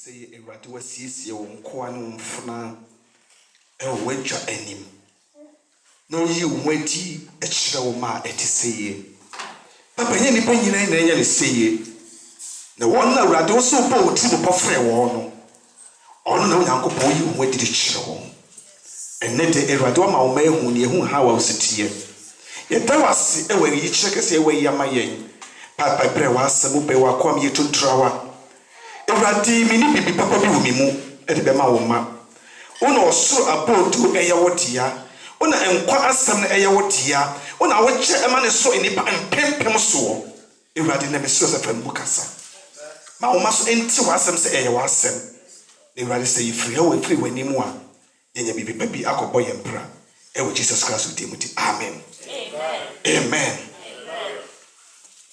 say a rat was sees your quanum fna. Oh, wait your enemy. No, you wait a show ma at say. Papa, any penny and say. The one that rat also bought to the buffet one. Oh, no, Uncle Boy, you waited to show. And then the Eradoma may who near whom how I sit here. Yet there was a way you check us away, Yamayan. Papa Brewas, Mupewa, come here to Trawa. Eradi mini bibi papa bi wumi mu e de bema wo ma ona osoro abo to eye wotia ona enkwa asem na eye wotia ona wo che ema ne so enipa empempem so Eradi na me so se fam bukasa ma wo ma so enti wo asem se eye wo asem Eradi say free wo free wani mu a yenya bibi babi akobo yempra e wo Jesus Christ wo timuti amen amen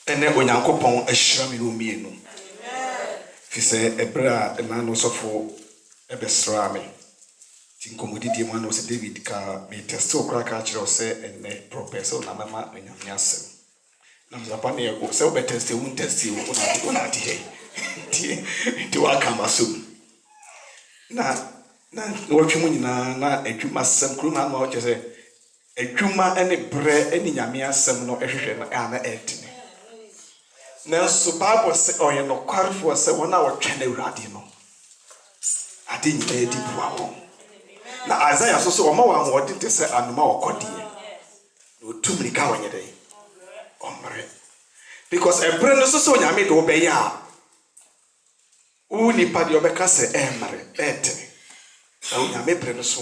ene onyankopon ahyira me no mienu fi say ebra na no sofo ebesrame tinkomodi die man no se David ka me test okra ka kire o se ene professor na mama anyame asem na mzapa na yego se obe test un test una ati he ti wa kama so na wotwe mu nyina na adwuma asem kruma na o che se adwuma ene bre ene nyame asem no ehwehwe na ana etine Nanso Bible say oye no kwarfo say wona wo twene Awurade no ade nyina edi bua wo na Isaiah so o ma wa ho odi te say anoma okodie no tumri ka wonye dey omre because ebre no so nyame de obe ya uni pa de obeka say emre etene na nyame bre no so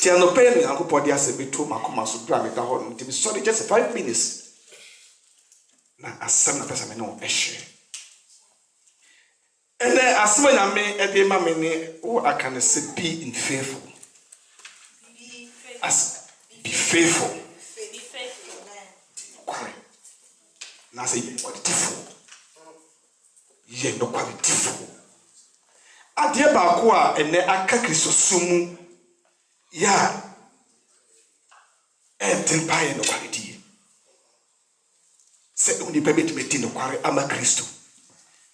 ti anope no yakopodi ase beto makoma so bra me ka ho no ti sorry just 5 minutes na asem na pesa me no ehwe and then asem na me e dey ma me ni wo akane se be in faithful as be faithful kware na say quality ye no quality ade ba ko a ene aka kristosumu ya enten pa ye no quality se uni permit me tino kware ama Kristo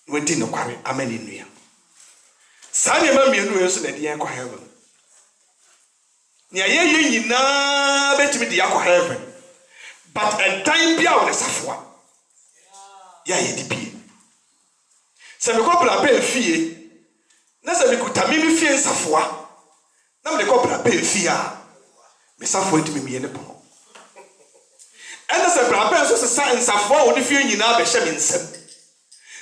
we tino kware ama ninua sa ne ma mienu yeso na de kwa heaven ne ye nyina betimi de yakwa heaven but a time bia wona safoa ya ye dipie se me kopla pe fie na se me kutami mi fie safoa na me kopla pe fie a me safoa ntimi mi ye ne po and as a brother, so science of four, if you know, Besham in some.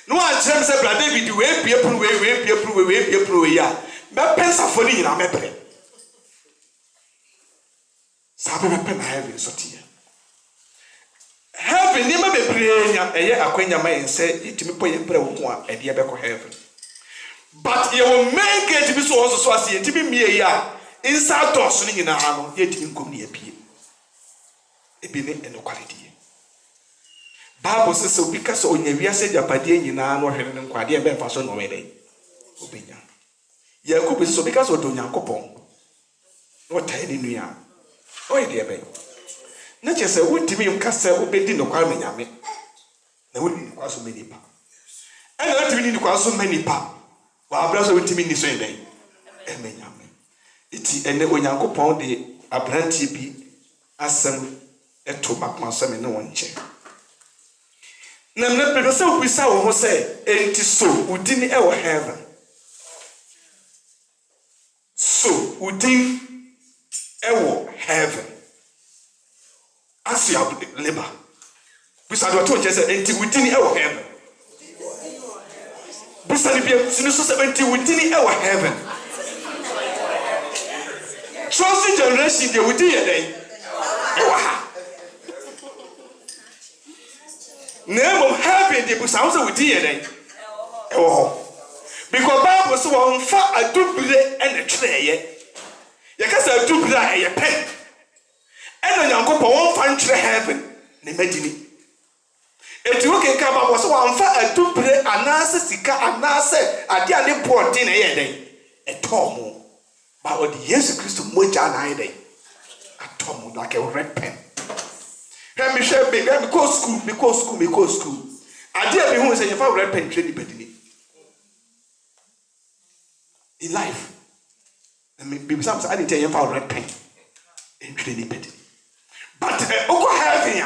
No one terms a brother, David, you will be a ya. But pens are falling in our memory. Sabbath pen heaven, so dear. Heaven never be praying a year, a queen man said, it to me put in prayer one at the Abaco heaven. But you will make it to be so also as to be me a year. Inside tossing in a hammer, yet you come near P. Ebine quality. Bible says so because on your said your paddy nyina no hwene nkwade e be fa so no we dey obenya Yakub so because o do nyankopon no tai ni nua o ye dey be na che se wutimi nka se obedi no kwa menyame na wudi ni kwa so menipa e na wutimi ni kwa so menipa wa abra so wutimi ni so dey e menyame iti ene onyankopon de abrantie bi asem eto bakma so me ne wonche na mna pe se obisa wo ho se enti so udini e wo heaven so udin e wo heaven as you have labor bisa do to se enti udini e wo heaven bisa ni bia sinu so se enti udini e wo heaven trust generation de udini e dey e wo ha Name of heaven, the sounds of DNA. Because Bible so on fa a double and a tray. You can say a double a pen. And then you go for one fan heaven. Imagine it. You can come up with one fa a double and answer Sika and answer a dearly poor dinner a day. A tom. But what the Jesus Christ much an day. A tom like a red pen. Let me share baby because school. I dare be who say if I red pen trade the in life. I mean, people sometimes I didn't tell you about red pen. But Oko heaven,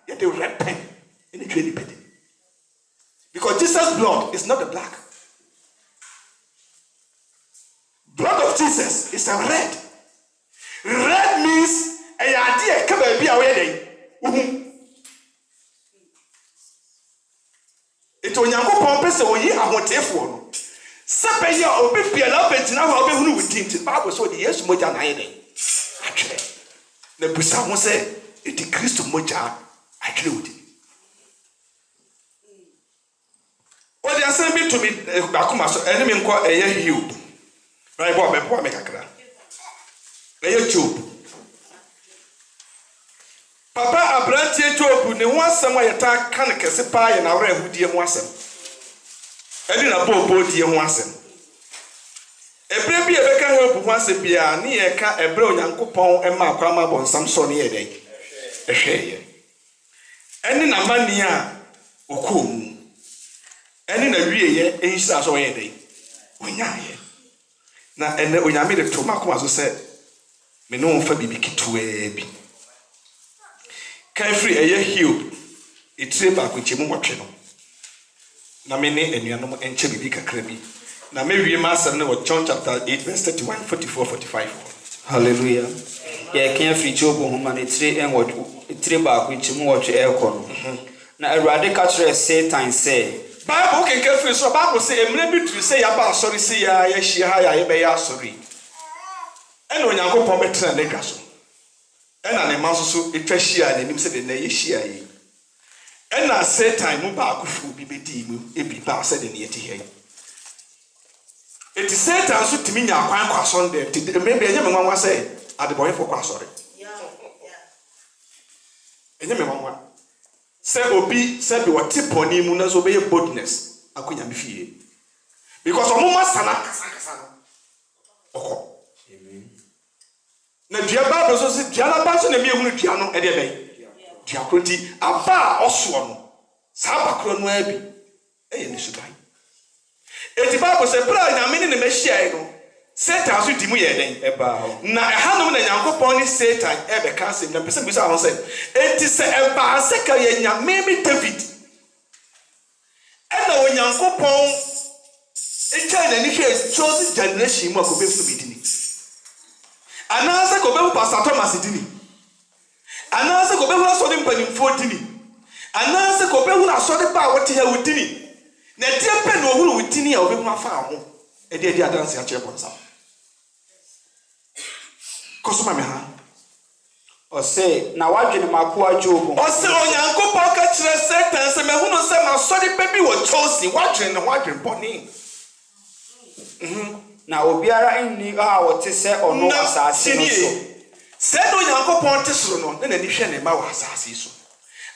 yet the red pen in the training petty. Because Jesus' blood is not the black. Blood of Jesus is a red. Red means a idea come and be away. It will not go purpose or ye are what if one. Sapaya or be a love and now I'll be who with him to Bible so the yes moja night. Actually, the Busan say it decreased to moja. Actually, with it. What they are saying to me, Bakuma, so enemy inquire a year healed. Right, boy, before I make a crack. A year tube. Papa, a branch here to open, and once somewhere attack can a pie and our who dear Wasson. I didn't a boat dear Wasson. A baby a can help once a beer near a brown and coupon and my grandma on some sunny day. A share. And in a mania, Okum. And in a rear, and starts away a day. When I now, and when I made a tomato, as I said, me no for be to a be. Free a year healed. It's a back with you watching. Namene and Yanum and Chebika Krebi. Now, maybe you must know John chapter 8, verse 31, 44, 45. Hallelujah. Yeah, can't free job home and it's 3 and what 3 back with you watch aircon. Now, a radical Satan say, Bible can get free, so Bible say, maybe to say about sorry, see, I she high, I may sorry. And when you go for better than Negas. And an immense so it was she and him said the Nayshia. And I said, time move back will be beating, it be bad said in the 80 here. It is said, I should to me now, quite Sunday, maybe a young one say, at the boy for sorry. And you one. Say, Obi said, you were tip on him, Munas obey boldness. I couldn't be fear. Because of Mama Sana. Na dia Bible so se dia na ba so na me ehunu dia no e de ben dia kroti aba oso no sa ba kro no abi e ye ni sudan e ti Bible se bra nya me ni me hia no Satan so di mu ye den e ba ho na e hanom na Nyankopon ni Satan e be ka se na pese bi sa ho se e ti se e ba se ka ye nya me David e na o Nyankopon e cha na ni hwe chose generation mu akobe fu bi dini. Anasa kobe Pastor Thomas dini. Anasa kobe hu asode mpanimfo dini. Anasa kobe hu asode ba wote ya wudini. Na tie pe no hu wudini ya obe hu afa ho. E de adanse a chire bonsa. Kosoma me ha. O say na wadwene makoa Job. O say Onyankopon ka kire Satan se me hu no se ma asode pe bi wo chosi wadwene boni. Na obiara inni a wote se ono asase no so se no Nyankopon te soro no na ni hwe ne ma wa asase so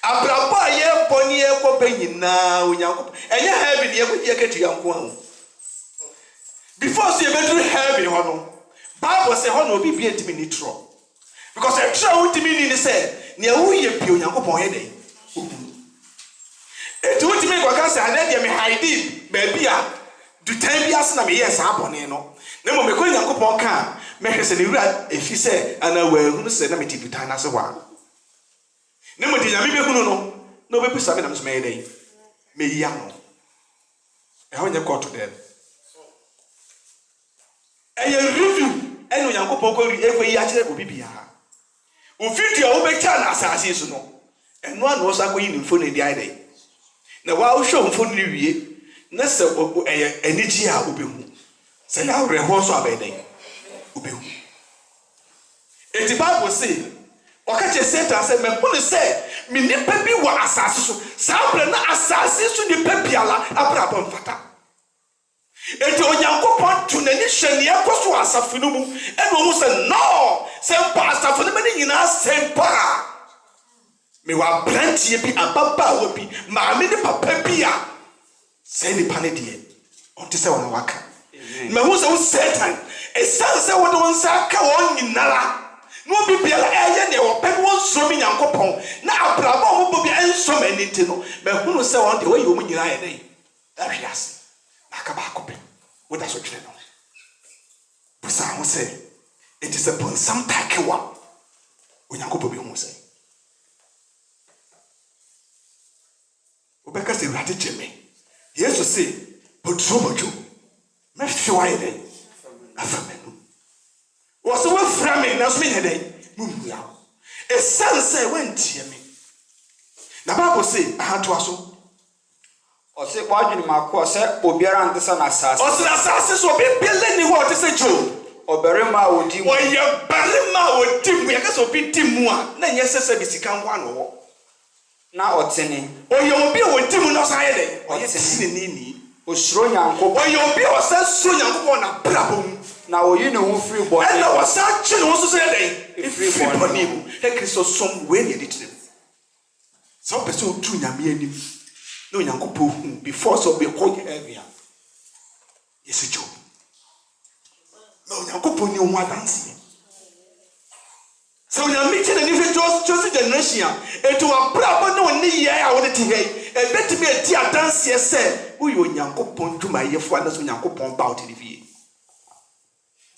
abraba ye boni e ko banyina Onyankopon enye heaven ye ko ye ketu yanko ho before so ye bedu heaven ho no Bible say ho no obi bi entimi ni tro because e tro ultimi ni say ne wu ye bi Onyankopon he den e ultimi ko ka say ana de me hide ba bia do time bi asna me yes abone no na mo me ko Nyankopon ka me hwese ne wura efi se ana wa hunu se na me ti buta na se wa na mo di nya me be hunu no na obepu sabe na me dey me ya no e ho nya court dem e ye review eno Nyankopon ko ekwe yi a kire obi bia o video wo be cha na asase so no eno ana wo sa ko yi ni mfo na di ai dey na wa wo hwe mfo ni wie na se eniji a obehu se na reho so abeden obehu eti Bible say okache Satan say me punu say me nipa bi wa asase so sa abra na asase so nipa biala abra bon fata eti Onyankopon tu na ni hwene ekoso asafo no mu eno mu say no say pa asafo no me nyina sempa me wa brantie bi ababa wa bi ma me ni papa bi a say ni panedie on te say wona waka me hu say Satan e say wo don sa ka won nyinara no bi bia eye ne wo pe won so mi Nyankopon na abraba ho bo bi enso mani ti no me hu no say won de we yo mu nyira ye den ahwiase na ka ba ko pe wo da so twere no ho say it is upon some takewa onyankopɔ bi ho say obeka say rade jeme yesu say potro bojo me fiwa yede afamenu wo so we frame na so me yede mumua e sense when tie me na Bible say ahato aso o se wadwene mako se obiara ntesa na asase o se asase so obi bele ni ho te se Job obarima odi mu oye barima odi mu ya ka so obi di mu a na nye sese bi sika nkwa no wo na otene oye obi odi mu no sa yede oye tene ni osuro nyankopɔ oye obi o sa suro nyankopɔ na brabom na oyi ne ho free body and na wasa chi no so so yede free body mu e Kristo som we ne ditire so person otu nyame anim no nyankopɔ before so be call heavy yes Job no nyankopɔ ni ho adanse so nyame chi na ni fe just generation etu abrabo no ni ye a wo de te hei e betimi ati adanse se wo yo nyankopɔ dwumayefo ana so nyankopɔ ba wo te fie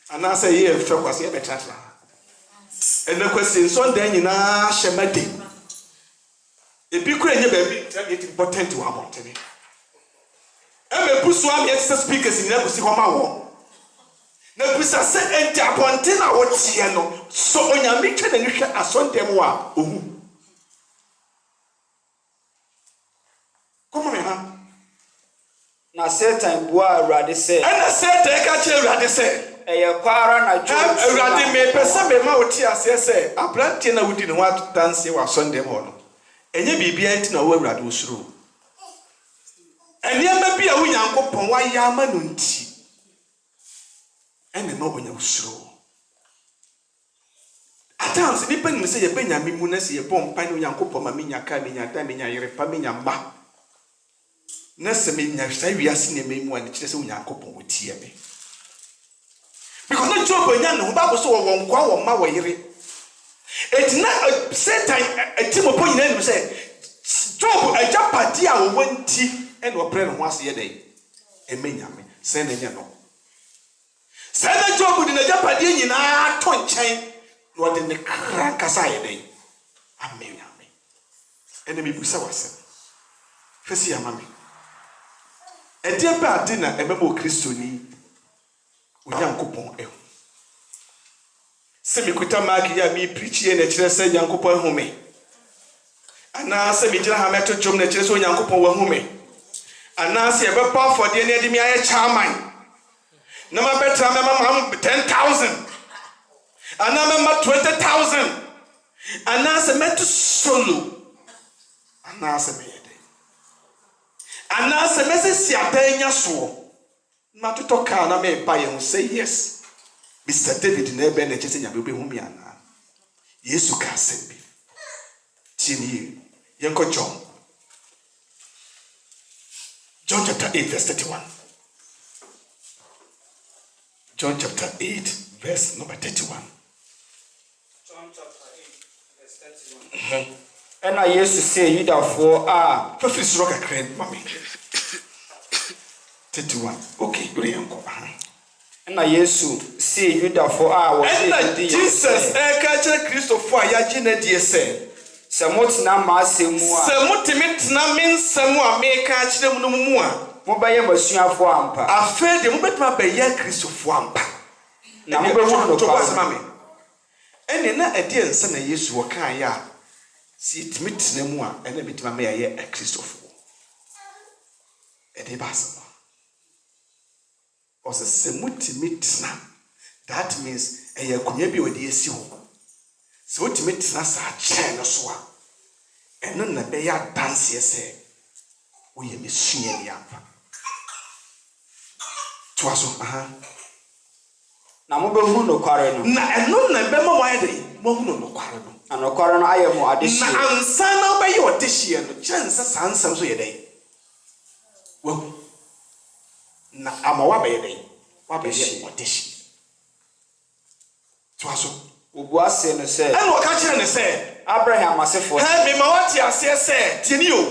ana say ye fe kwase e betatra ene kwase Sunday nyina hyemade ebi kura nye baby it important to abontene eme busu am yet speakers ni na busi homa wo na busa se enti abontene na wo tie no so onyame twa na ni hwe asondem a ohu komo me ha na Satan bua Awurade se ana Satan ka che Awurade se eye kwara na Job Awurade me pesa me ma wo tie ase se abrante na wudi ne ho atanse wa asondem ho no enye bibia nti na wo Awurade osuro eniema bia wo nyankopon wa ya ma no nti ene ma wo osuro atans ni panyim se ye banyame mu na se ye bom pan wo nyankopon ma menya ka menya da menya yere pa menya ma na se menya hwa wiase ne memu an kire se wo nyankopon wo tie me because no Job anya no Bible so wo nkwa wo ma wo yere etina Satan etimo po nyina nim say Job ajapade a wo wanti ene opre no ho ase ye dai emenyame se na nya no se na Job di na ajapade nyina to nchen no de ne kranka sa ye dai amenyame ene mi busa wase fesi ya mame ede ba ade na emebo kristoni onyankopon ehu se mi kuta mark ya mi preach ye na kire se nyankopon ehu me ana se mi gira ha meto jom na kire se onyankopon wa ehu me ana se ebe pa for de na de mi aye chairman na ma betra me ma 10,000 ana me ma 20,000 ana se meto solo ana se me yede ana se me se si adanya so ma to ka na me ba ye hu say yes Mr. David na ebe na chese nyabe obehu mi ana Yesu ka sembi tini yenko John chapter 8 verse 31 John chapter 8 verse number 31 John chapter 8 verse 31 ena Yesu say Yudafo a fafiri soro kakra mami 31 okay ure yenko ena Yesu say Yudafo a wo say Jesus ka kire Christopher a ya gina die se Samotna ma asemu a Samotimetna min samu a me ka kire mu no mu a mobaye masuafo ampa afa de mobetuma be ya Christopher ampa na mobehu no to pass mame ene na ade ensa na Yesu wo kan ya si timetna mu a ene betima me ya Christopher ede basa o se semutimetna that means eya kunya bi odi esi ho se utimetna sa che no so a eno na be ya dance ese wo ye mesua ni ampa to aso na mobehu no kware no na eno na be ma why dey mo hu no kware no anokware no ayemo adehie na ansa na be ye odehie no chance sansam so ye dey wo na amawa be ye dey wa be ye odehie to aso obu ase no se eno ka kire ne se Abraham asefo ha me ma wati ase se tieni o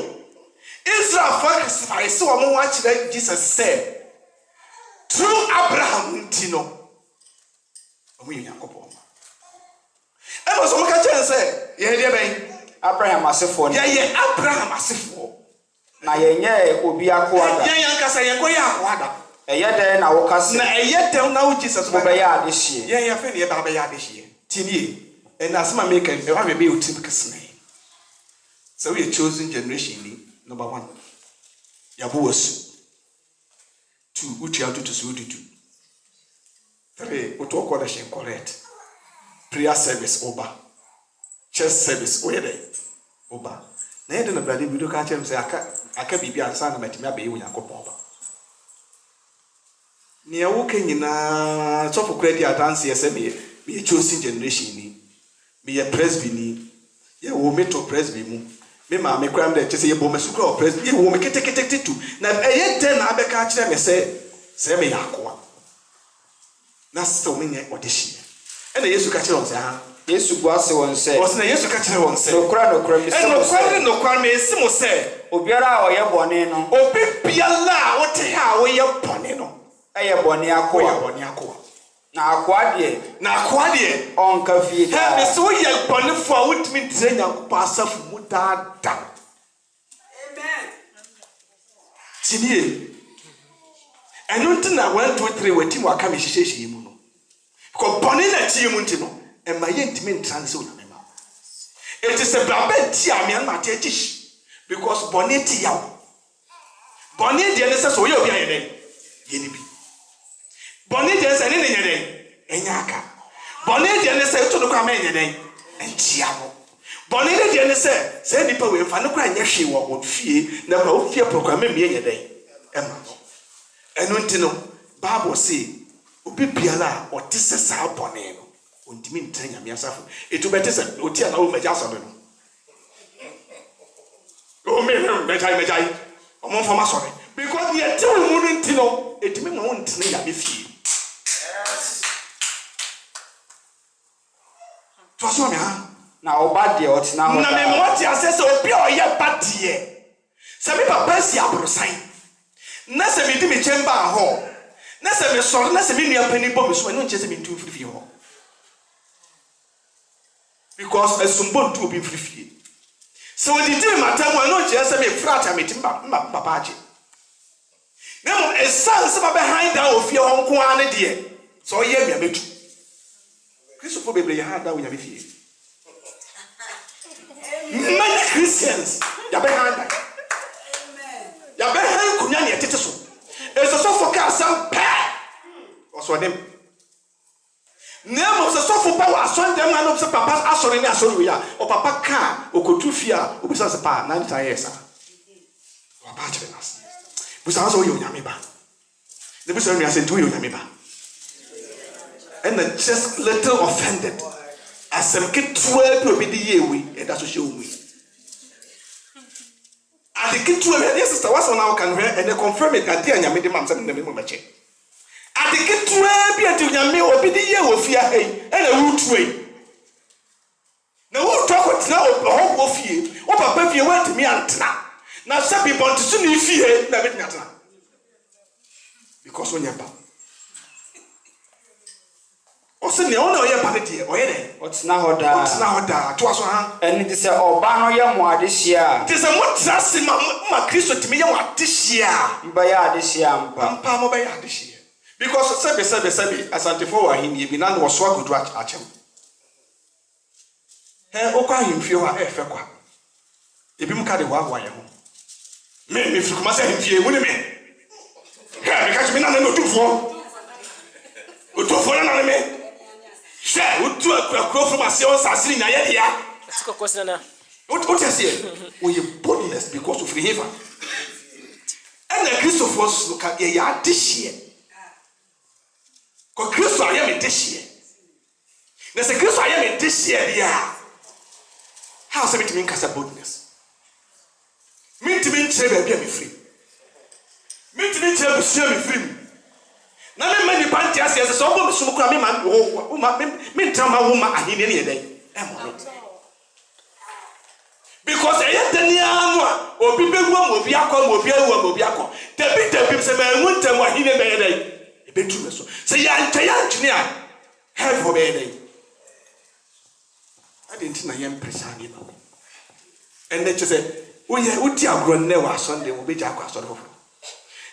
Israel sacrifice wo mo wa kire Jesus se through Abraham ntino ɔmo yɛ Nyankopɔn ma ɛna ɔsɔ ɔmo ka kyerɛ sɛ yɛn deɛ bɛn Abraham asefoɔ no yɛyɛ Abraham asefoɔ na yɛnyɛ obi akoada yɛn yankasa yɛn kɔ yɛ akoada ɛyɛ dɛn na woka sɛ na ɛyɛ dɛn na wo Jesus mobɛyɛ adehyeɛ yɛn yɛfɛ ne yɛba bɛyɛ adehyeɛ tinie ɛna asɛm a meka ɛwɔ abɛ bɛyɛ otim kesene sɛ woyɛ chosen generation ni number 1 yɛabɔ wasu 2 wotua tutu so wodudu 3 woto ɔkɔ da hyɛ correct prayer service oba church service woyɛ dɛ oba na yɛde no brade bi do ka kyerɛ m sɛ aka biribi ansa na matumi abɛyɛ Onyankopɔn ba nea woka nyinaa sɔfo kora di adanseɛ sɛ meyɛ chosen generation ni meyɛ presby ni yɛwɔ me to presby mu me maame kora m dɛ kyɛ sɛ yɛbɔ me so kora wɔ presby yɛwɔ me ketekete tu na ɛyɛ dɛn na abɛka kyerɛ me sɛ meyɛ akoa na sɛ womenyɛ ɔde hyeɛ ɛna Yesu ka kyerɛ wɔn sɛ ha Yesu bu ase wɔn sɛ ɔsɛ Yesu ka kyerɛ wɔn sɛ nokora nokora mesi mo sɛ obiara a ɔyɛ bɔne no obi biara a wote ha a woyɛ bɔne no ɛyɛ bɔne akoa na akoa deɛ ɔnka fie ha me sɛ woyɛ bɔnefo a wotumi ntere Nyankopɔn asafo mu daadaa amen tinie ɛno nti na 1 2 3 watim waka me hyehyɛ mu no because bɔne na tie mu nti no ɛma yɛntumi ntra ne sɛ Onyame ma it is a blabɛ ti a me anma te akyi because bɔne ti yaw bɔne deɛ ne sɛ so yɛ obi ayɛ dɛn yɛ ne bi bɔne deɛ sɛ ne nyɛ dɛn ɛnyɛ aka bɔne deɛ ne sɛ to no kwa ma nyɛ dɛn ɛntia no bɔne deɛ ne sɛ nipa wɔ mfa ne kwa nyɛ hwee wɔ fie na kwa wo fie program me nyɛ dɛn ɛma no ɛno nti no Bible say obi biara a ɔte sɛ saa bɔne no ontimi ntra Nyame asafo etu bɛte sɛ otia na wo magya asɔre no o me magya ɔmo mfam asɔre because yɛ te wo mu no nti no etimi ma wo ntene Nyame fie to so me ha na ɔba deɛ ɔtena hɔ na me mo te asɛ sɛ obi a ɔyɛ ba deɛ sɛ me papa si aborosan na sɛ me di me chamber hɔ na sɛ me sɔre na sɛ me nua pani bɔ me so ɛno nkyɛ sɛ me ntu firi hɔ because esumbo ntu obi firi fie sɛ wodidi me matam ɛno nkyɛ sɛ me frata me timba papa agye na mo esan sɛ ba bɛ hand down ofie hɔ nko ara ne deɛ sɛ ɔyɛ mia metu Christopher bebre ya hand down nya me fie many Christians ya bɛ hand down ya bɛ hand kunya ne tete so eso so for ka sam pa ɔsɔ dem nemo se sofo pa wa asɔn dem na no se papa asɔre ne asɔre wi a o papa ka okotu fi a obisa se pa na nta yes a papa kyerɛ nas busa so yo Nyame ba ne busa nua se ntu yo Nyame ba and just little offended asem ketwa bi obi di ye wi e da so hye omu ade ketwa bi yes sister what's now can hear and confirm it ade Nyame de mam se ne me mo bache ade ketwa bi ade Nyame obi di ye wo fia hei e na wutue na wo to akotena ho wo fie wo papa fie wa ntimi antena na se bi bonto so ne fie na betimi atena because when you ba o se ne ona oyɛ ba de oyɛ de ɔtena hɔ daa to aso ha ɛne ti sɛ ɔba no yɛ mo adehyeɛ ti sɛ mo trase ma Kristo timi yɛ mo adehyeɛ mbɛyɛ adehyeɛ mpa mo bɛyɛ adehyeɛ because sɛbe asantefo wɔ ahemie bi na no wɔso agodu akyɛm okɔ ahemfie hɔ a ɛfɛ kwa ebi mu ka de wawa yɛ ho me firi kuma sɛ ahemfie wo ne me me ka me na na otufo na me hwɛ wotu akuro from ase on sasiri na yɛ dia sikokosina na what you say we boldness because of river and the Christopher's look at yɛ adehyeɛ ko Kristo ayɛ me dehyeɛ na sɛ Kristo ayɛ me dehyeɛ dia how say me nkasa boldness me ntimi nkyerɛ baabi a me free me ntimi nkyerɛ busua me free na me mani panti ase sɛ obo mesum kura me ma me ntama wo ma ahene ne yɛ dɛn ɛmo because ɛyɛ dania no a obi bewu am obi akɔ obi awu am obi akɔ dabi sɛ ma enwu ntam ahene na yɛ dɛn ebetu me so sɛ ya ntwɛya ntwene a Help for me. I didn't know yam presani. And they just said, we are grown never Sunday will be Jack.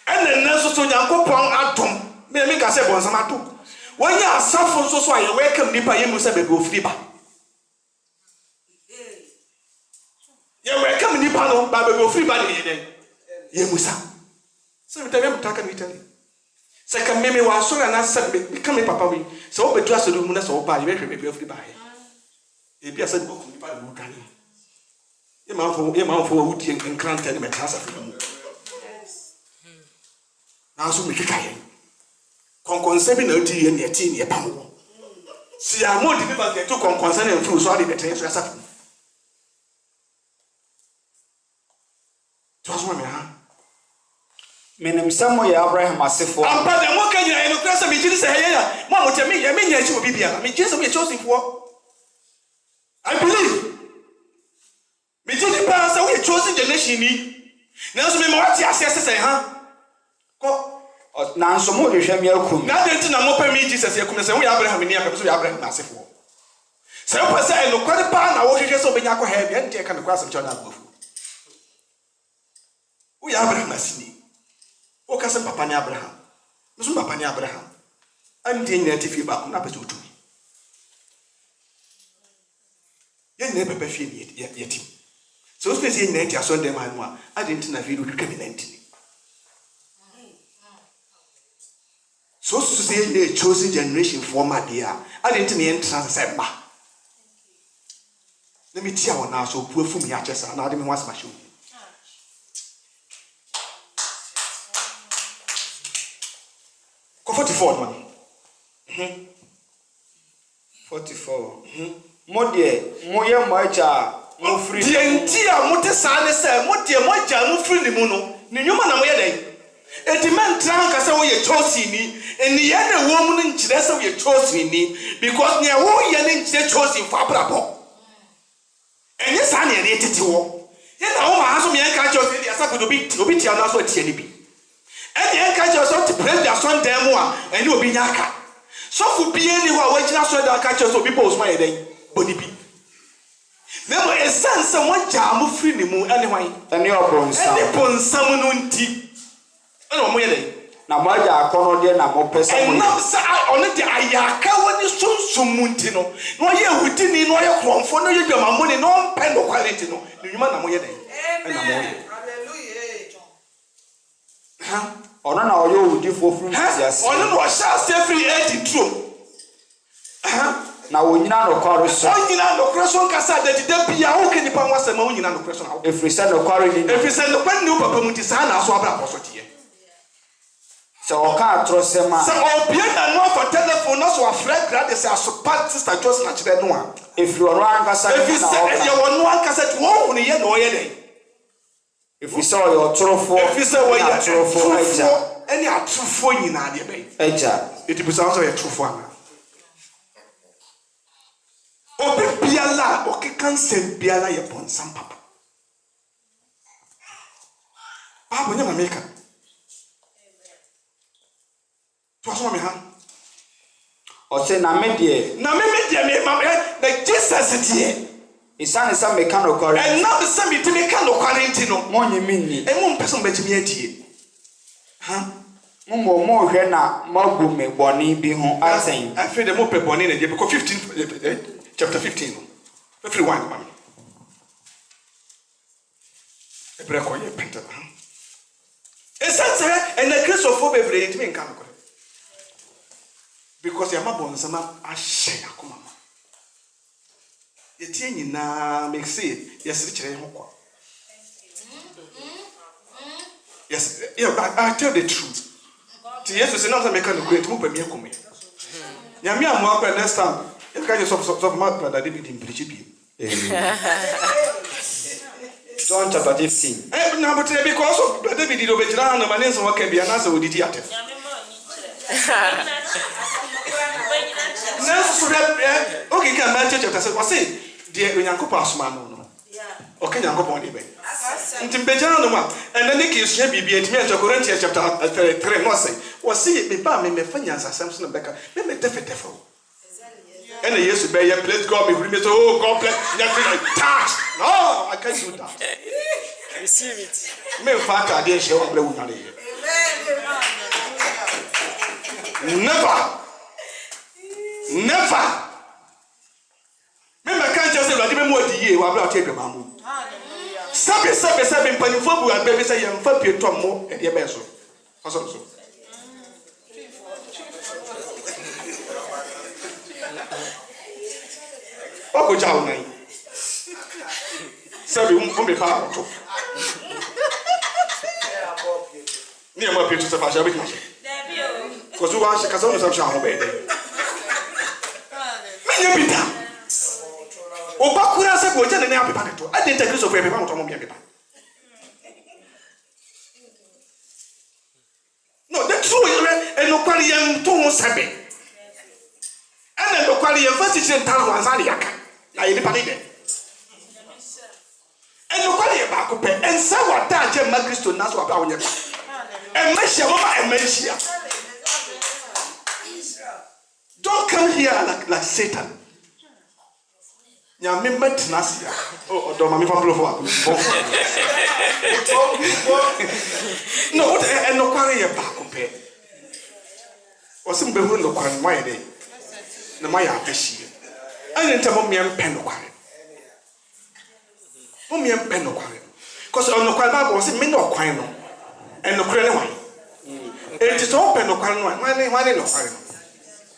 And then so Yanko Pong Atom, may make us say, Bonsamato. When you are suffering so I welcome Nipa Yemusa go flipa. You welcome Nipa, Baba go free body. Yemusa. So we tell him, talk and tell you. Second, maybe was so and I said, become a papa. So we trust the Munas or by maybe of the buy. If you said, book, your mouth for Woody and Grant and Metasa. Now, so we can concerning the tea and your tea, your power. See, I'm more difficult to concerning through sorry the trains are suffering. Just one minute. Menim Samuel Abraham asefo. Ampa de mo kan nyina no krasa me giri se heya mo mo temi ya me nya chi obi bia me giri se me chosen for. I believe. Me giri pa say we chosen generation ni. Na so me ma wati ase se ha. Ko na nso mo hwehwe me akum. Na de nti na mo pa me Jesus yakum se we Abraham ni akam so we Abraham asefo. Se o pa say no kwade pa na wo hwehwe so be nya ko ha bia nti ka no kwasa me na agofu. We Abraham asini. O kasa papa ni Abraham. Musu papa ni Abraham. Ante nyina tifi ba na pese otumi. Ye nyina pepe fie ni yetim. So space ye nyina ti aso dem anu a ade ntina fi do twetwa mi 19. So say the chosen generation for my dear. Ade ntina ye ntina se ba. Let me tell you now so puafu mi achesa na ade me wansa ma show. 44 man. 44. Mo de mo ye mo aja mo free. Die ntia mo te sa ne se mo de mo aja mo free ni mu no. Ni nyuma na mo ye den. Enti men tran ka se wo ye chosen ni. Eni ye na wo mu no nkire se wo ye chosen ni because ne wo ye ne nkire chosen for abrabo. Enye sa ne ye tete wo. Ye na wo ma ha so me en ka chosen dia sa ko obi tia na so tie ni bi. And the catcher so to press their son demo and you will be yaka. So for being who are watching us so that catchers will be post my day. Bonipi. There were a son, someone jam free the moon anyway. And your bones, and upon someone tea. Oh, my day. Now, my corner there, now more person. And now, sir, I only the ayaka when you soon muntino. No, you within in no your for no you get my money, no pen or quality. No, you man, I'm day. Hallelujah. Huh? Ona na oyo udi fofuru yes. Ona no sha stay free edit true. Na wonyina no kwaro so. Wonyina no kwaro nkasa de de bia wo ke nipa nwasa ma wonyina no kwaro na. Efrisa no kwaro ni. Efrisa no kwaro ni papa mu ti sa na aso abra poso tie. So oka atrosema. So obia na no for telephone no so afra grade say asopa sister Johnson na chebe no a. Efri ono ankasa na. Efrisa ye wono ankasa ti wo hu ne ye na o ye den. If we saw your trofo, if we say what you trofo, any a trofo nyina de be. Eja. It be sounds like a trofo ana. Obi biala, o ke kan sem biala ye pon sam papa. Papa nyama meka. To aso me ha. O se na me de. Na me de me na Jesus tie. Isane sa mechanical correct. And now the same to mechanical quarantino. Money minni. And one person bet me atie. Huh? Mo hwe na magu me boni bi ho asen. I feel the more boni na because 15 chapter 15. Everyone man. E breko ye penta. Esanse and the Christ of Fobevre it mean kan ko. Because ya mabon sama ahye akoma. Yetie nyina make say yes kire ho kwa. Yes, yeah, I tell the truth. Jesus is not a mechanic great move by me come. Nyame amu akwa next time. You can just of Mark brother David in Principi. John chapter 15. Eh na but because of David did obejira na mane so waka bia na so odidi ate. Na so okay can Matthew chapter 6 say the Onyankopon asoma no. Okay Onyankopon dey be. Ntimbejana no ma and then ke sua bibia timi anta Corinthians chapter 3 no say was see me ba me fanya asasam so na beka me defetefo And yes, be your place, God be with me. So, oh, God bless. Touch. No, I can't do that. Receive it. Me fact, I didn't show up. Never. Me can't just say that even more the year. What about take a mamu? Sabe, panifo bu abebe say yam fa pie tom mo e de be so. So. Oko jaw nan. Sabe me pa to. Ni am pie to se fa sha be ki. Ko zu wa ka so no sa sha ho be dey. Me bita. Oba kura se go jane na apepa to. I didn't take this of apepa mo to mo apepa. No, the true and no kwali yam to sabe. And no kwali yam first teaching tan wanzali yaka. Na ye nipa de. And no kwali ba ko pe en sa wa ta je ma Kristo na so aba wonye ba. En ma hia mama en ma hia. Don't come here like Satan. Nyame matnas ya. Oh, do mami fa blofo akọ. No, what e no kware ye ba ko pe. O sim be hu no kware mai dey. Na mai apehie. Ani ntamo miem pen no kware. O miem pen no kware. Cause on no kware Bible say me no kwan no. En no kware ne wan. Enti so pen no kware no wan no kware no.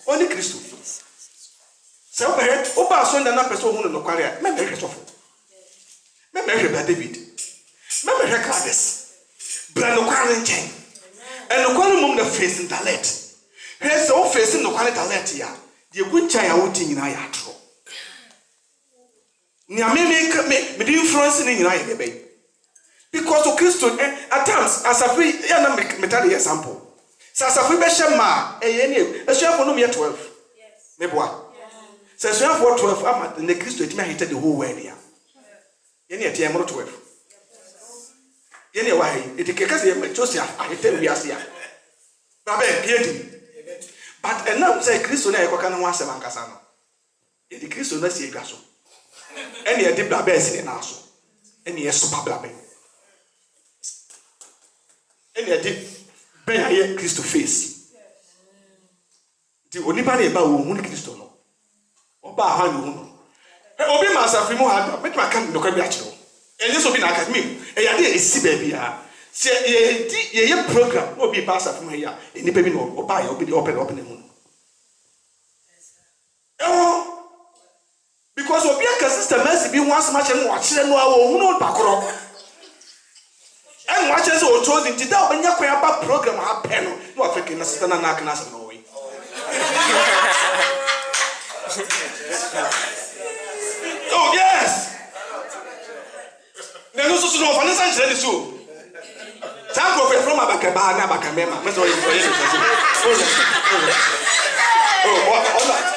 Only Kristo. Se oba so na person hu no kware a me me hwe sofo. Me hwe ba David. Me hwe Claudius. Bra no kware nchen. En no kware mum na face talent. He so face no kware talent ya. De ku nchen ya woti nyina ya atro. Ni me the influence ni nyina ya be. Because of Kristo at times as a free ya na me tell you example. Sasafi be shema eyeni esuafo no me 12. Yes. Me boa. So esuafo 12 ama the Kristo etimi ahite the whole world ya. Yeni etie mo 12. Yeni wa hi etikeka se Joseph ahite wiase ya. Babe yedi. But now say Kristo na ekoka na ho asem ankasa no. Yedi Kristo na sie gwa so. Eni edi babe esi na so. Eni yeso babe. Eni edi ben aye Kristo face. Ti onipa na eba wo hu ni Kristo no. Oba ha ni hu no. Obi ma asafri mu ha me twa kan no kwa bi a kire. Enye so bi na academy. E ya de esi ba bi a. Se ye program obi ba asafri mu ya. Enipa bi no oba ya obi de open na hu. Because obi aka sister mercy bi hu asama che no wa kire no a wo hu no bakoro. And watch us all chosen to tell when you about program have pen no African assistant and knock us no way. Oh yes. Then also no for instance ready so. Thank you from Abakaba na Bakamema.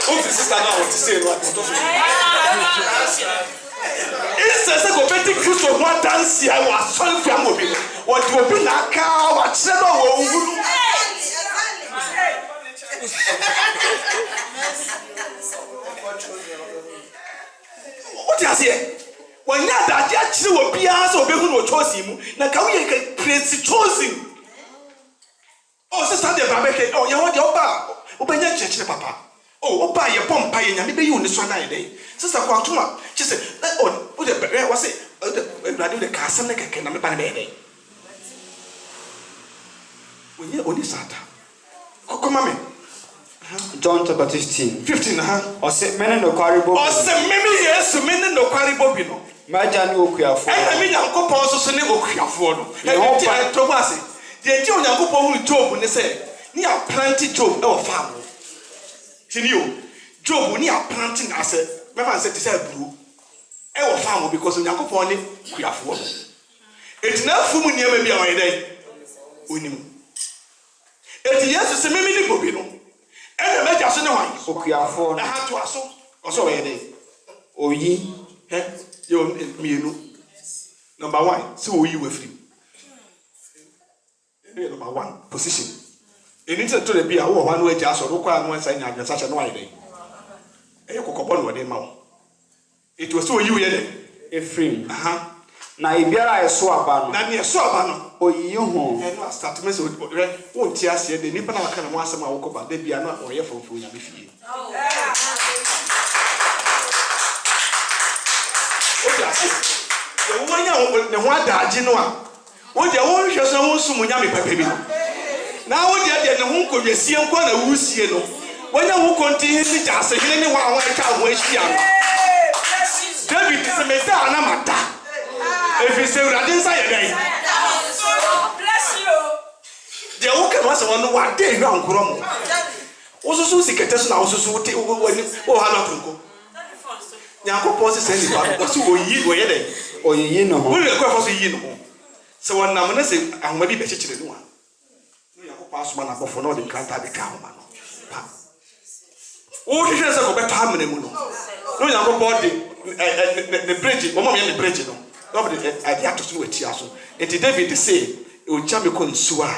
Oh, the sister now want to say what says go beti Kristo ho dance ya wa sorry fi amobi what obi na ka wa kire no wo huru what you say when ya da ja kire wo bia so obi hu no chosen mu na ka wo ye praise chosen oh sister de babeke oh ye ho de oba obenya church papa oh oba ye pompa ye nyame be yi oni so na ye dey sister kwantuma she say oh the was it the castle like a number by day. When you only sat. Come on, John chapter 15. 15, Or say men no quaribo. Or say maybe yes, men no quaribo. Majani okuafo. I mean, Uncle Paul so send okuafo. And Thomas, the John Uncle Paul Job when they say, near planting Job or farm. She knew Job near planting as a man said to say blue. Ewo farm because Yakopon ni kuafo. Eti na fumu ni ema bia wan dey. Onim. Eti Yesu se memi ni bobi no. Ena meja so ne wan okuafo. Na ha to aso. Oso wan dey. Oyi. Yo mienu. Number 1, see oyi we free. Number 1 position. Eni to the bia wo wan we ja so ro kwa no ansa nya adwensa che no wan dey. e kokobɔ no de ma wo it was so you yele Ephraim. Na ibiara eso aba no. Na ne eso aba no. Oyiyi ho. E no start me so wo nti ase de nipa na aka na mo asem a wo koba da bia na oyɛ fofo nya be fie. O ja se. E wo nya ne ho adaaje no a. Wo je wo hwɛ so wo sum nya me pepe bi no. Na wo de ne ho nkohwesie nko na wusie no. Wonya wo konti hin ja se hene ne ho a wo aka ho ahia no. David se me da na mata. If you say Radin say again. Bless you. The oka was one what day no nkoro mo. Osusu sikete so na osusu wote o ha na tunko. Yakopon se send ba ko so oyi oye den. Oyiyi no ho. Wo le ko fa so yi no ho. Se won nam na se ahoma bi be chechire no a. No Yakopon asoma na bofo na o de kranta be ka ahoma no. Pa. O hwehwe se ko beto amene mu no. No Yakopon de the bridge, mama me the bridge no. Nobody I had to do with Tiaso. And David say, "O Jamiko Nsua,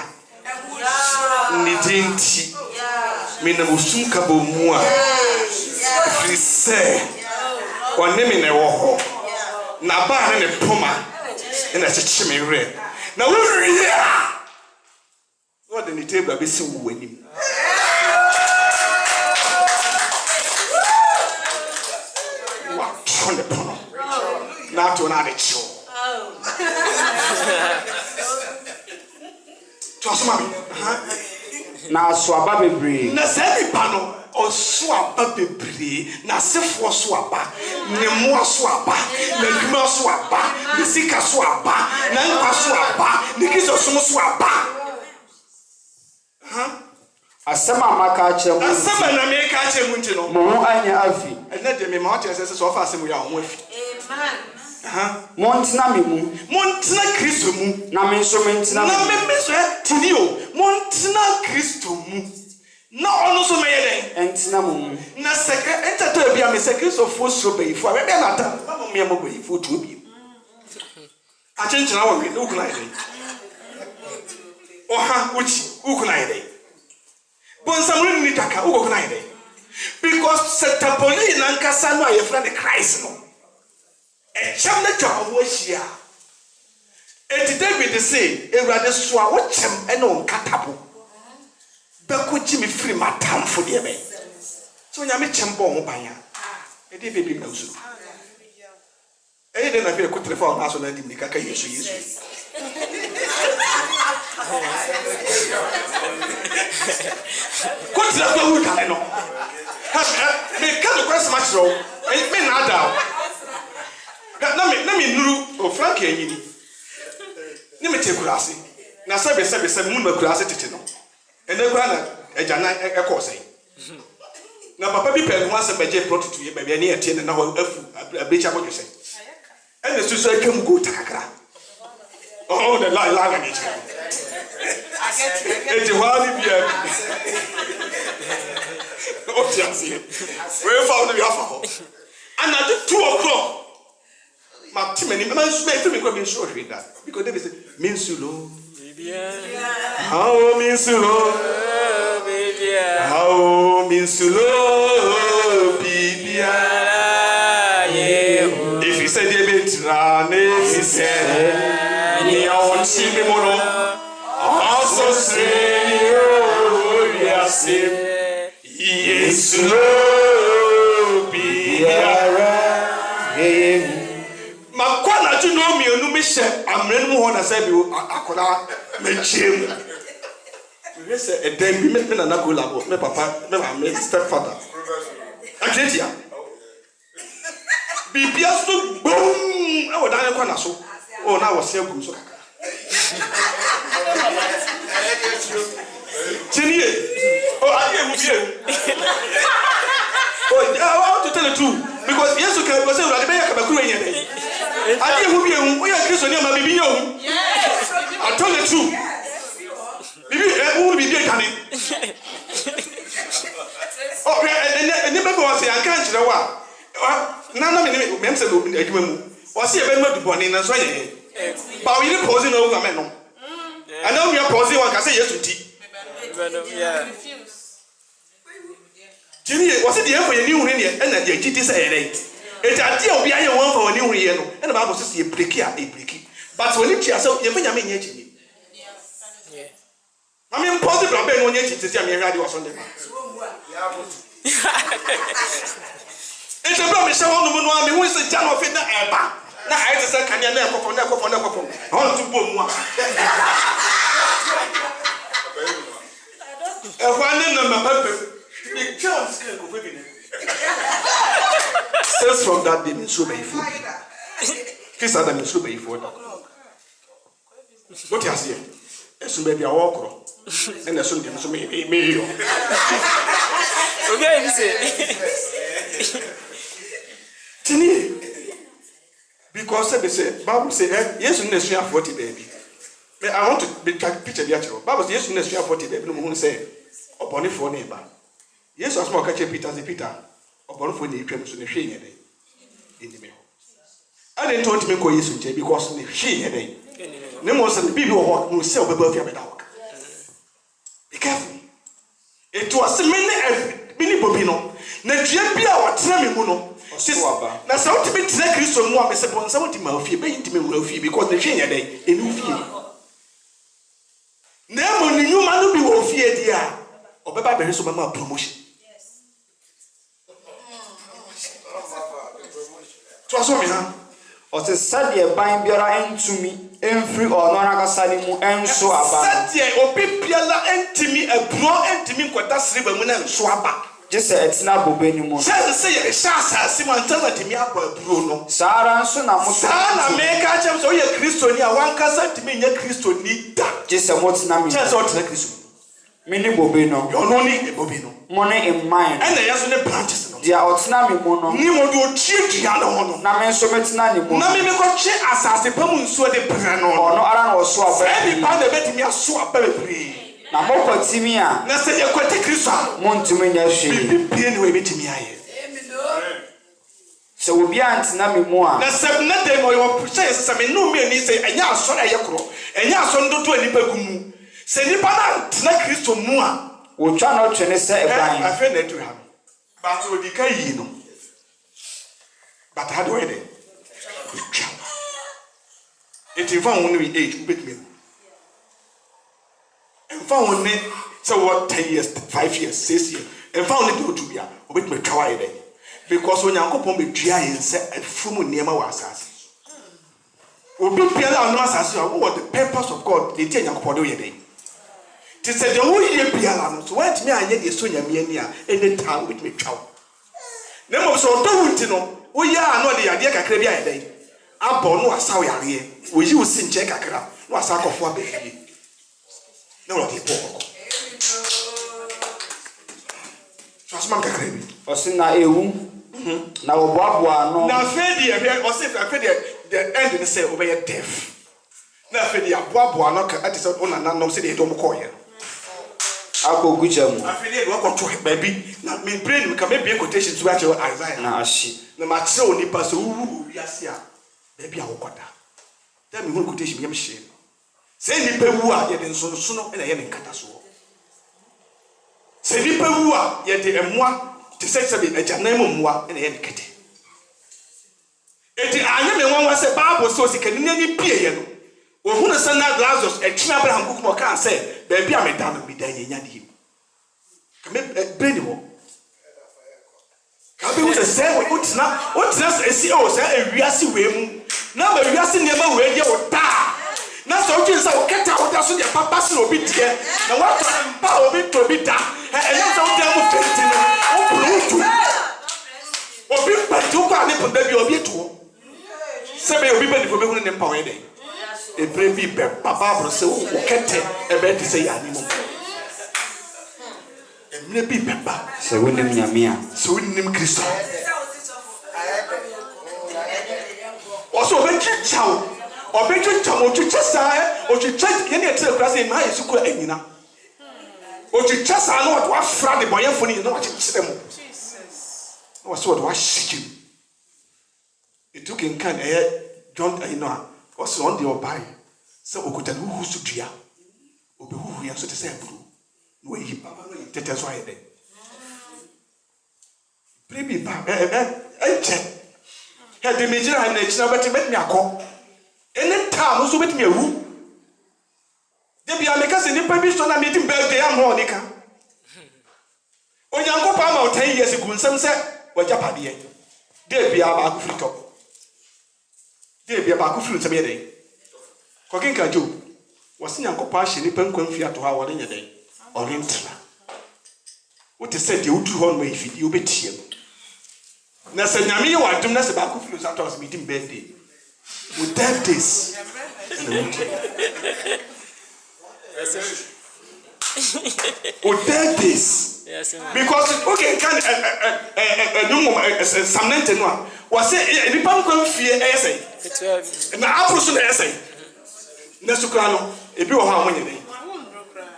Nidinti, Minamusum Kabo Mua, Frise, or Nemi Newoho, Naba and a Puma, and a chimney red. Now, what the table be so winning." What on the pony? Not to another show. Na swaba bebre. Na se pano o swaba bebre na sefo swaba ne mo swaba na dwuma swaba ne sika swaba na nkwa swaba ne kiso som swaba. Asema maka akyere mu. Asema na me ka akyere mu nti no. Mo ho anya afi. Ena de me ma o kyerese so fa asemu ya ho afi. Amen. Montina me mu. Montina Kristo mu. Na me nso mentina. Na me meso tini o. Montina Kristo mu. Na ono so me yeden. Entina mu. Na sekre entato bia me sekre so fo so be ifo. We be na ta. Mama me mo be ifo tu obi. A chenchina wo we ukuna yeden. Oha uchi ukuna yeden. Bonsamuri ni taka ukuna yeden. Because setapoli na nkasa no ayefra ne Christ no. A cham na job washia. Et David say, Ewrade so a wochem ene on katabo. Beko ji me free matam for de be. So nya me chembo ho banya. E de baby na usu. E de na fe ko telefon na so na di mi kaka Yesu. Ko telefon wu kan no. Ha me ka do kwes match ro. Me na ada. Na me nuru o Frank enyini. Ni me tekurase. Na sebe mu na kurase tete no. Ene kwa na agana ekose. Na papa bi pe ho asebeje prototype ye bia ne etie na ho afu abecha bodwese. Ene susu atwam go takakra. Oh the lie ni chika. Eti wali bia. O ti asi. We found we afa. And at 2 o'clock ma timeni ma nsu me ko bi nsu ohwe da because David say minsulo bibia how minsulo bibia how minsulo bibia if you say David ra if you say ni on chimi mono also say oh yes yesulo bibia makwana tu no mienu me hye amre no ho na say bi akola menchiem we say edem bi me na na go labo me papa me ma me stepfather aketia bibia so boom e wo dan kwa na so o na wo se agu so kaka tinie o ade mu bie oh I want to tell the truth because yesu can go say ura de be yakabakuru enye dey ade hu bi ehun oya Kristo ni ama bibi yehu I told the truth bibi hu bibi kane oh ene be go say anka nchire wa na me say no adwuma mu o say e be ma duboni na so ye ba we ni pose na o ga me no and now we are pose one can say yesu ti yeah Tini was it the for your new here and the GT say it's a deal be I one for a new year and the Bible says you break here, a breaky. But when you cheer so you mean I mean possible when you to see me radio or something. It's a problem so on the moon who is a jam of it ever. Now I just said can you never for all to boom one. Says from that day, so by food. Kiss Adam is so by food. What you say? As soon as you walk, and as soon as you may. Tini, because they say, Bible say, yes, you need 40 baby. I want to be picture the actual. Bible says, yes, you need 40 baby. No one say, upon it for neighbor. Yes, I small catch Peter, the Peter, upon for the premise in the shame in the middle. I didn't want to make yes because the shame a day. No more than the people who sell the birthday of the dog. Be careful. It was many bobino. Najabia or Tramimuno. Now, something to make Christian one is upon something of fear, because the shame a day in fear. Never knew man will be all fear, dear. Or Baba Beres of my promotion. Or to study a bind Biara into me, and free or non Salimu, and so about. Sadia or Pipiala and Timmy, a bro and Timmy, what does river when I'm swabba. Just it's not Bobenimo. Say, Sasa, Simon, tell it to me up, Bruno. Sarah, son of Sana, make a chance or your Christonia, one cousin to me, your Christo need that. Just a what's name, just out like this. Mini Bobino, you're only a Bobino. Money in mine, and the other branches. They are Otnami Mono. Nimo do cheat Yano. Namen Sometnani. Nami Coche as the Pomun so the Prano. Or no Aran or swap. Every part of it me a swap baby. Namoko Timia. Nasa Yakote Crisa. Montumina she. Pin with Timia. So we be Nami Moa. Nasa nothing or your process. I mean, no me say, and ya son a yakro, and ya son do to any pegumu. Say Nipanan, Nakristo Moa. We try not to say a friend to have. But so the key, no. But how do I do? It is found when we age with me. And found when they so what 10 years, 5 years, 6 years, and found it to be a with me try it. Because when you go home with dry and say a full near my was will be Piala no as what the purpose of God they tell you for the day. They said the whole year Piala, so what me I get so near any time with me chow. Nemo so don't you know, we are not the idea Caribbean day. I'm born no as how we are here. We use sin check a crap, no as I of one baby. No, people. Trustman Caribbean. Or Sina Ewu. Now, Babwa, no. Now, Fedia, or say, the end of the sale will be a death. Now, Fedia, Babwa, knock at his own and no city, don't call you. I'll go good. I feel welcome to it, baby. Now, me brain can maybe a quotation to actual Isaiah. Now, she. No matter so, Nipas, who, yes, yeah. Baby, I will got that. Tell me who quotation me shame. Say, Nipua, yet in so sooner and I am in Catasso. Say, Nipua, yet in moi. To say something, a janemo moi and a kitten. It is I one was a Bible so she can nearly be or who is not Lazarus, a Chinabraham book can say, baby, I'm a damn be done in Yadi. Come in, Benimo. Come in, say, what's not a CEO, say, a reassy way. Now, a reassy never radio or die. Now, so you say, get out of the papa will be here. Now, what power be to be done? And that's all them fifteen. Or be back to Papa, baby, or be too. Seven people for me in power day. A brave people, Papa, so can't a bed to say animal. And maybe Papa, so we name Yamia, so we name Christo. Also, when you chow. Or bet you or to chest or to check any class in my school Enina. Or to chest I know what fraud the boy for you know what them. Was what was shit you. It took in kind John I know was on the buy. So we could tell who should dear. Or who we are so to say blue. No, he papa, that's why they. baby ba check he de me jira na china bet me akọ any time so bet me ewu de bia me ka se ni pa bi so na me di birthday am ho nika onyanko pa ma 10 years ago nsem se wajapade ye de bia ba ku free top de bia ba ku free nsem ye den ko kinka Job wasi nyanko pa hye ni pa nkwanfi ato ha wore nye den orientra what is said you do on way if you betie na se nyame ye wadum na se ba ku free ato as meeting birthday with that days with that days Yes, because okay can some 91 was say ni pa nkwanfi e say na afro so na e say na sukra no ebi wo ha amonye den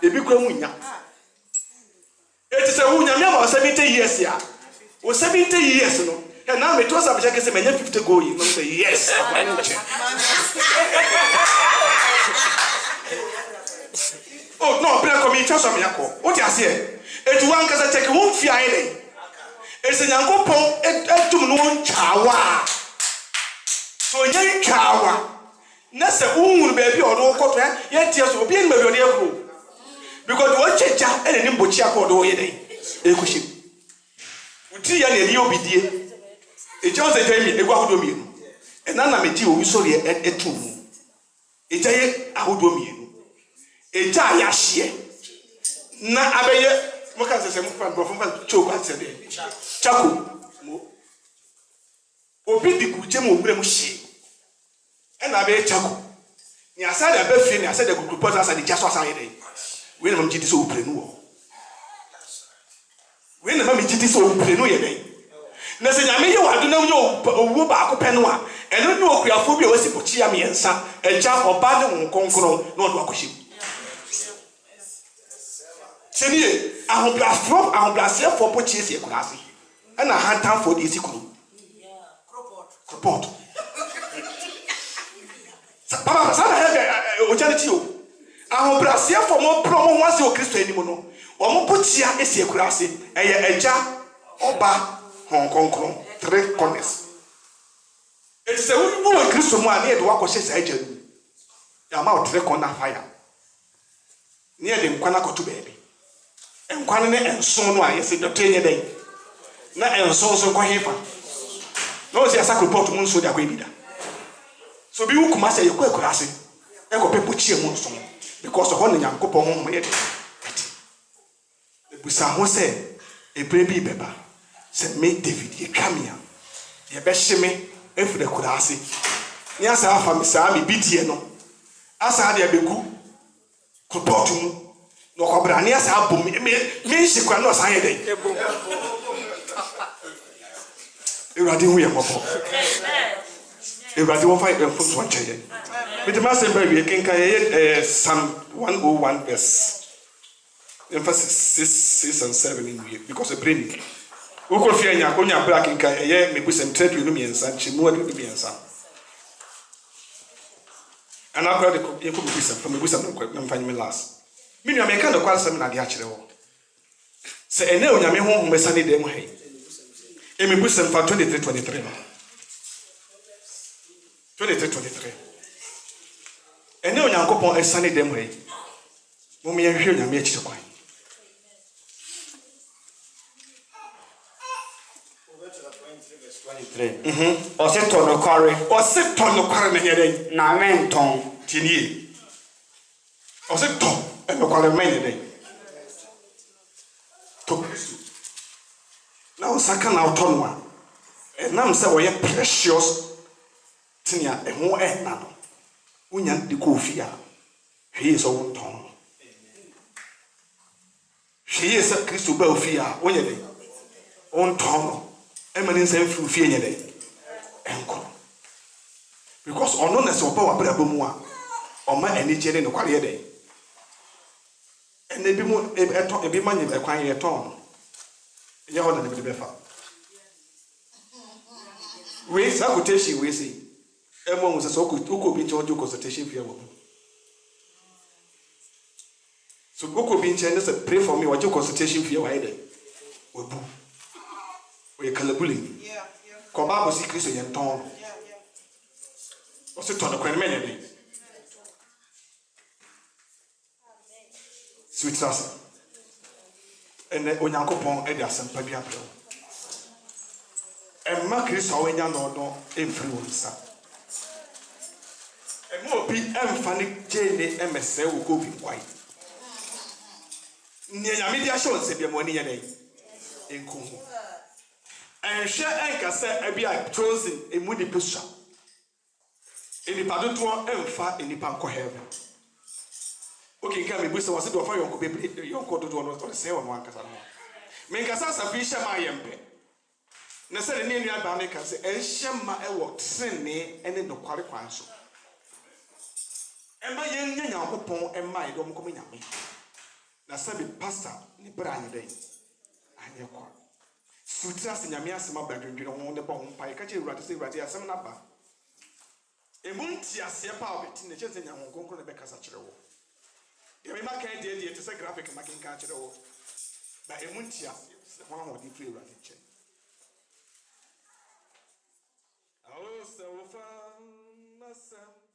ebi kura munya eti se wunya me ma 70 years ya wo 70 years no e na me to sa be check say menya 50 go yi no say yes oh no pre ko mi choso me yakọ o ti ase eti wan kasa check won fi aye den ese nyankopon etum no nchawa so nyen nchawa na se unwuru ba bi odo koto ye tie so obi en ma bi odo ekuro because wo checha ene ni mbochi akodo wo ye den ekushim uti ya na eli obidie ejo se jemi egwa hodo mienu ena na meji owi sori etum eja ye ahodo mienu eja ya hye na abeye mo kan se mo fa brofo fa choku ase de chako mo obi dikuche mo wure mo hye ena be chako ni asada be fie ni asada group pot asada jaso asada dey we na mam jidi so opre no wo we na mam jidi so opre no ye dey na se nyame ye wado na yo owu ba akopɛ no a eno ni okuafo bi a wasi pochi am yensa eja oba ne nkonkron na odo akohye chenie ahobrasefo for pochi esi ekurase ena hantan for de esi kuro kropot Papa, sana hebe ocharity o. Ahobrasefo for mo promo wase o Kristo enimu no. Wo mo potia esi ekurase eye eja oba honkonkron 3 corners. It is a wo Kristo mu a na de wakɔhye sa eja nu. Ya ma o 3 corner fire. Ne de nkwana koto baabi. Nkwana ne enso no a yesi dɔtɔ enye den. Na enso so kɔ hefa. No se asa report mu nso de akɔ ebida. So be who come say you quite crassy. I go people cheer monster because of one Yankopon home yet. The Busan say a baby beba said, make David, you come here. You best me if the Kurasi. Yes, I have a Sami Bitiano. As I had a begu, Kupotum, no Cobranias album, me, she could not say it. You are doing your papa. Everybody won't find them for one child. With the master baby, you can carry Psalm 101 verse emphasis 6 and 7 in here because a brain. Who could fear Yakonia black in Kaya, maybe some trade with me and Sanchi more than me and Sam. And I've got a could be some from the wisdom and find me last. Meaning, I may kind of call some at the actual. Say, and now Yami home with Sunday them hay. Amy Wisdom for 23. 23. And now Yankopon is sunny them way. Mummy and hear Yami to quite. Or sit on the quarry, Or sit on the quarry, na men tongue, Tini. Or sit top and the quarry many day. Now, second out on one. And now, say, we are precious. Tinia, and more and none. Unyan de Kofia. He is own tongue. She is a Christo Belfia, when you day. Own tongue. Eminence and through fear day. Uncle. Because on honest or power brabumwa, or my energy in the quarrier day. And they be more a be money acquiring a tongue. You want to be better. We sacotation, we see. Emma was a so good who could be told you consultation for you. So, who could be in China, pray for me what your consultation for your idea. oye kalabuli ko Bible si Kristo yen ton o se ton ko ne menye ni sweet sasa ene onyankopon e de asempa bi abrɛ emma Kristo awenya no emfiri wo nsa emma obi emfa ne gene emese wo ko bi kwai ne nyame dia hye onse bi mo ani ye dai enkuhu enhwe enkasa abi a chosen emu ni pesha enipa doto emfa enipa nkɔ heaven okay nka me bu se wase do fa yonko bebre yonko dodo no se wo no ankasa no me nkasa safi hye ma yempe na se ne nua ba me ka se enhye ma ewo trene ene no kware kwan so emma yen nya nyankopon emma e do mo komi nyame na se be pastor ni bra anyi dai anye kwa sutra se nyame asema badwendwene ho ne ba ho pai ka che urade se urade asem na ba emunti ase pa obeti ne chense nya ho konkro ne be kasa kire wo de me maka de te se graphic making ka kire wo ba emunti ase ho ho di free urade che awo se wo fa masam